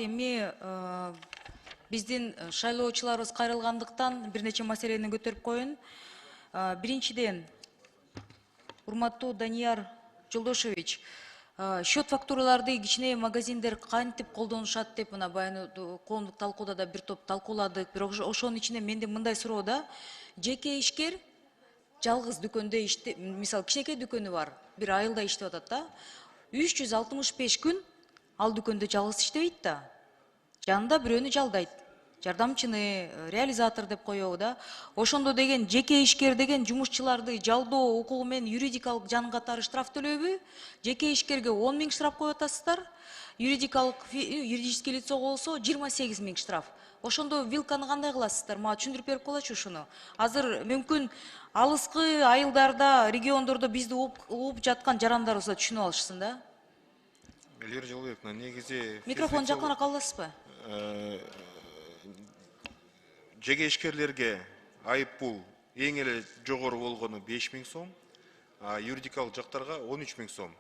Эми биздин шайлоочуларыбыз кайрылгандыктан бир нече маселени көтөрүп коеюн. Биринчиден, урматтуу Данияр Жолдошевич, счет фактураларды кичине магазиндер кантип колдонушат деп мына баягы коомдук талкууда да бир топ талкууладык. Бирок ошонун ичинде менде мындай суроо да, жеке ишкер жалгыз дүкөндө мисалы кичинекей дүкөнү бар, бир айылда иштеп атат да, 365 күн ал дүкөндө жалгыз иштебейт да. Жанында бирөөнү жалдайт. Жардамчыны, реализатор деп коебу да. Ошондо деген жеке ишкер деген жумушчуларды жалдоо укугу менен юридикалык жан катары штраф төлөйбү? Жеке ишкерге 10 000 штраф коюп атасыздар. Юридический лицо болсо 28 000 штраф. Ошондо вилканы кандай кыласыздар? Мага түшүндүрүп берип коелучу ушуну. Азыр мүмкүн алыскы айылдарда, региондордо бизди угуп жаткан жарандарыбыз түшүнүп алышсын да. Эльвира Жолдобековна, негизи Микрофон жакыныраак аласызбы? Жеке ишкерлерге айыппул эң эле жогору болгону 5 000 сом, а юридикалык жактарга 13 000 сом.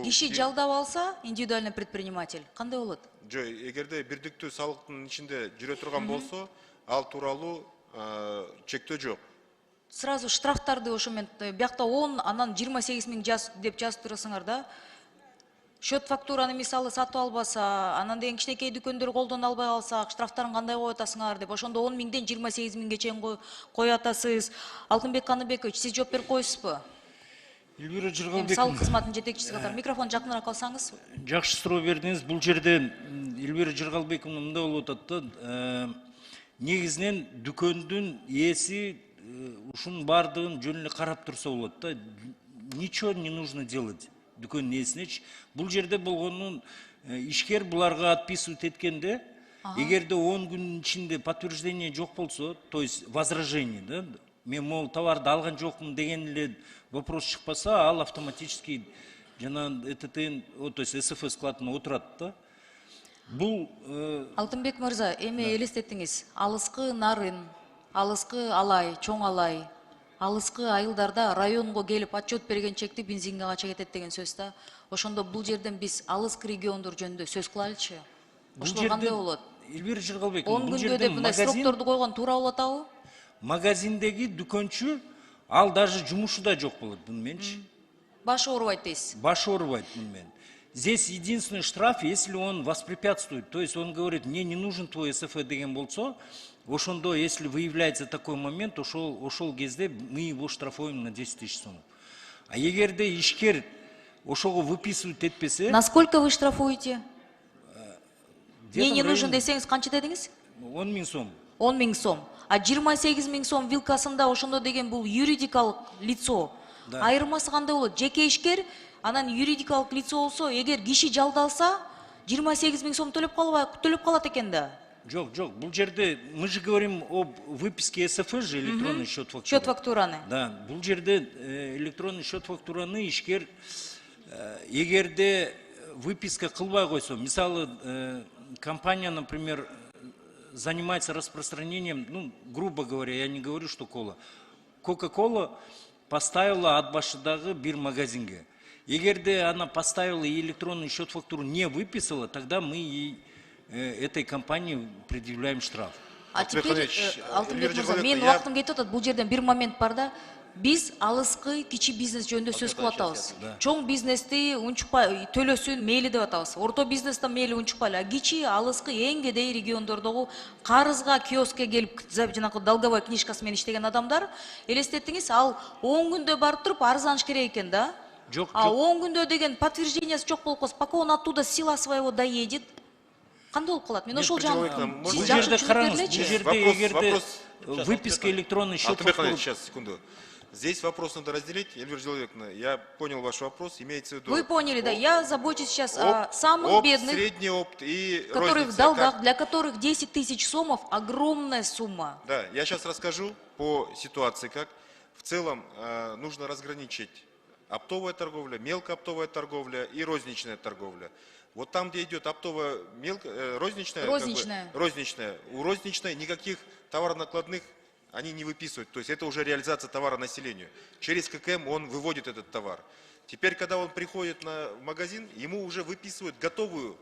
Киши жалдап алса, индивидуальный предприниматель, кандай болот? Жок, эгерде бирдиктүү салыктын ичинде жүрө турган болсо, ал тууралуу чектөө жок. Сразу штрафтарды ошо менен биякта 10, анан 28 000 деп жазып турасыңар да. Счет фактураны мисалы сатып албаса, анан деген кичинекей дүкөндөр колдоно албай калсак, штрафтарын кандай коюп атасыңар деп. Ошондо 10 000ден 28 000ге чейин коюп атасыз. Алтынбек Каныбекович, сиз жооп берип коесузбу? Эльвира Жыргалбековна, Салык кызматынын жетекчиси катары микрофон жакыныраак алсаңыз. жакшы суроо бердиңиз. Бул жерде Эльвира Жыргалбековна мындай болуп атат да, негизинен дүкөндүн ээси ушунун баардыгын жөн эле карап турса болот да. Ничего не нужно делать дүкөндүн ээсинечи. Бул жерде болгону ишкер буларга отписывать эткенде, эгерде 10 күнүн ичинде подтверждение жок болсо, то есть возражение, да, мен могул товарды алган жокмун деген эле вопрос чыкпаса, ал автоматически жана ЭТТ, то есть СФ складына отурат да. Бул Алтынбек мырза, эми элестетиңиз, алыскы нарын, алыскы алай, чоң алай, алыскы айылдарда районго келип отчет берген чекти бензинге кача кетет деген сөз да. Ошондо бул жерден биз алыскы региондор жөнүндө сөз кылайлычы. Ошол кандай болот? Эльвира Жыргалбековна, 10 бул күндө жерде деп мындай срокторду койгон туура болот абы? Магазиндеги дүкөнчү ал даже жумушу да жок болот муну мененчи. Башы оорубайт дейсиз. Башы оорубайт муну менен. Здесь единственный штраф, если он воспрепятствует, то есть он говорит, мне не нужен твой СФ деген болсо, ошондо, если выявляется такой момент, ошол кезде мы его штрафуем на 10 000 сом. А эгерде ишкер ошого выписывать этпесе... Насколько вы штрафуете? Мне не нужен десеңиз канча дедиңиз? 10 000 сом. 10 000 сом. А 28 000 сом вилкасында ошондо деген бул юридикалык лицо. Айырмасы кандай болот? Жеке ишкер, анан юридикалык лицо болсо, эгер киши жалдалса, 28 000 сом төлөп калат экен да. Жок, бул жерде мы же говорим об выписке СФ же, электронный счет фактуры. Счет фактураны. Да, бул жерде электронный счет фактураны ишкер эгерде выписка кылбай койсо, мисалы компания, например, занимается распространением, ну, грубо говоря, я не говорю, что кола. Кока-кола поставила от башыдагы бир магазинге. Эгерде она поставила и электронный счет фактуру не выписала, тогда мы ей этой компании предъявляем штраф. А теперь, Алтынбек мырза, менин убактым кетип атат, бул жерден бир момент бар да. Биз алыскы кичи бизнес жөнүндө сөз кылып атабыз. Чоң бизнести унчукпай төлөсүн мейли деп атабыз. Орто бизнесте мейли унчукпайлы. А кичи алыскы эң кедей региондордогу карызга, киоскке келип жанакы долговой книжкасы менен иштеген адамдар, элестетиңиз, ал 10 күндө барып туруп арызданыш керек экен да. А 10 күндө деген подтверждениясы жок болуп калса, пока он оттуда сила своего доедет, кандай болуп калат? Мен ошол жагын Бул жерде караңыз, бул жерде эгерде выписка электронный счет фактуры... Сейчас, секунду. Здесь вопрос надо разделить. Эльвира Жолдобековна, я понял ваш вопрос, имеется в виду... Вы поняли, да. Я забочусь сейчас о самых бедных, средний опт и которые в долгах, для которых 10 000 сомов огромная сумма. Да, я сейчас расскажу по ситуации, как в целом нужно разграничить оптовая торговля, мелкооптовая торговля и розничная торговля. Вот там, где идет оптовая, розничная, розничная, у розничной никаких товаронакладных они не выписывают. То есть это уже реализация товара населению. Через ККМ он выводит этот товар. Теперь, когда он приходит в магазин, ему уже выписывают готовую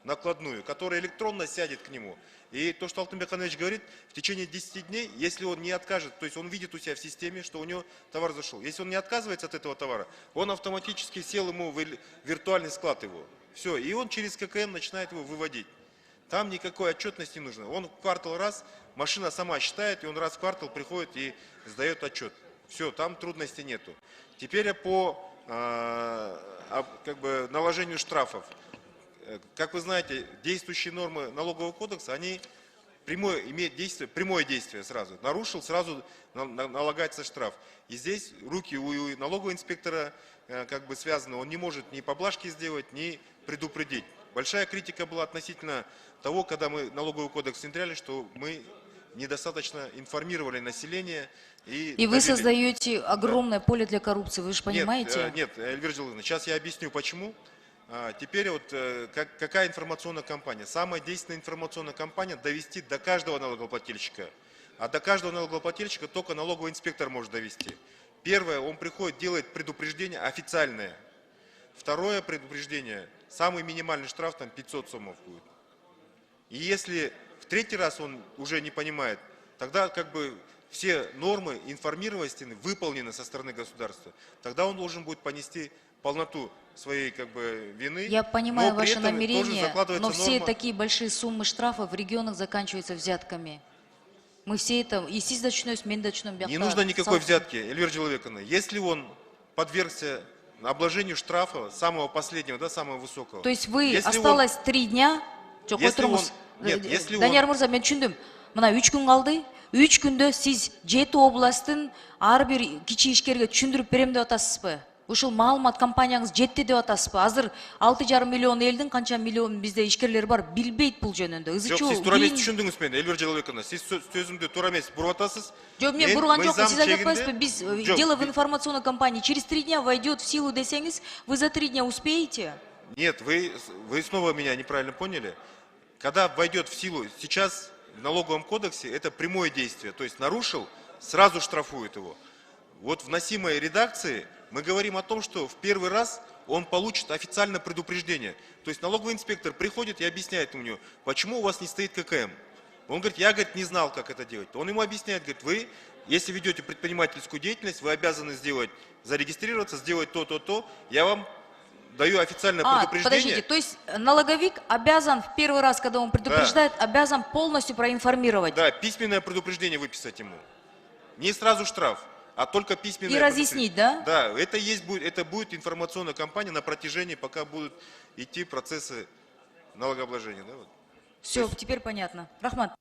накладную, которая электронно сядет к нему. И то, что Алтынбек Ханович говорит, в течение 10 дней, если он не откажет, то есть он видит у себя в системе, что у него товар зашел. Если он не отказывается от этого товара, он автоматически сел ему в виртуальный склад его. Все, и он через ККМ начинает его выводить. Там никакой отчетности не нужно. Он в квартал раз, машина сама считает, и он раз в квартал приходит и сдает отчет. Все, там трудностей нету. Теперь по наложению штрафов. Как вы знаете, действующие нормы налогового кодекса, они имеют прямое действие сразу. Нарушил, сразу налагается штраф. И здесь руки у налогового инспектора связаны. Он не может ни поблажки сделать, ни предупредить. Большая критика была относительно того, когда мы налоговый кодекс внедряли, что мы недостаточно информировали население. И вы создаете огромное поле для коррупции, вы же понимаете? Нет, Эльвира Джалаловна, сейчас я объясню, почему. Теперь вот какая информационная кампания? Самая действенная информационная кампания – довести до каждого налогоплательщика. А до каждого налогоплательщика только налоговый инспектор может довести. Первое, он приходит, делает предупреждение официальное. Второе предупреждение, самый минимальный штраф там 500 сомов будет. И если в третий раз он уже не понимает, тогда все нормы информированности выполнены со стороны государства. Тогда он должен будет понести полноту своей вины. Я понимаю ваше намерение, но все норма... такие большие суммы штрафов в регионах заканчиваются взятками. Мы все это, и сіз дочнёс, мен дочнём. Не нужно никакой взятки, Эльвира Джалаловна. Если он подвергся обложению штрафа самого последнего, да, самого высокого. То есть вы осталось 3 дня, Данияр Мырза, мен түшүндүм. Мына 3 күн калды. 3 күндө сиз 7 областтын ар бир кичи ишкерге түшүндүрүп берем деп атасызбы? Ушул маалымат компанияңыз жетти деп атасызбы? Азыр 6,5 миллион элдин канча миллион бизде ишкерлер бар, билбейт бул жөнүндө. Жок, сиз туура эмес түшүндүңүз мени, Эльвира Джалаловна. Сиз сөзүмдү туура эмес буруп атасыз. Жок, мен бурган жокмун, сиз айтып атпайсызбы? Биз дело в информационной кампании. Через 3 дня войдет в силу десеңиз, вы за 3 дня успеете? Нет, вы снова меня неправильно поняли. Когда войдет в силу, сейчас в налоговом кодексе это прямое действие. То есть нарушил, сразу штрафуют его. Вот в вносимой редакции мы говорим о том, что в первый раз он получит официальное предупреждение. То есть налоговый инспектор приходит и объясняет ему, почему у вас не стоит ККМ. Он говорит, я не знал, как это делать. Он ему объясняет, говорит, вы, если ведете предпринимательскую деятельность, вы обязаны зарегистрироваться, сделать то. Я вам даю официальное предупреждение. Подождите, то есть налоговик обязан в первый раз, когда он предупреждает, обязан полностью проинформировать? Да, письменное предупреждение выписать ему. Не сразу штраф, а только письменное. И разъяснить, да? Да, это будет информационная кампания на протяжении, пока будут идти процессы налогообложения. Да, вот. Все, теперь понятно. Рахмат.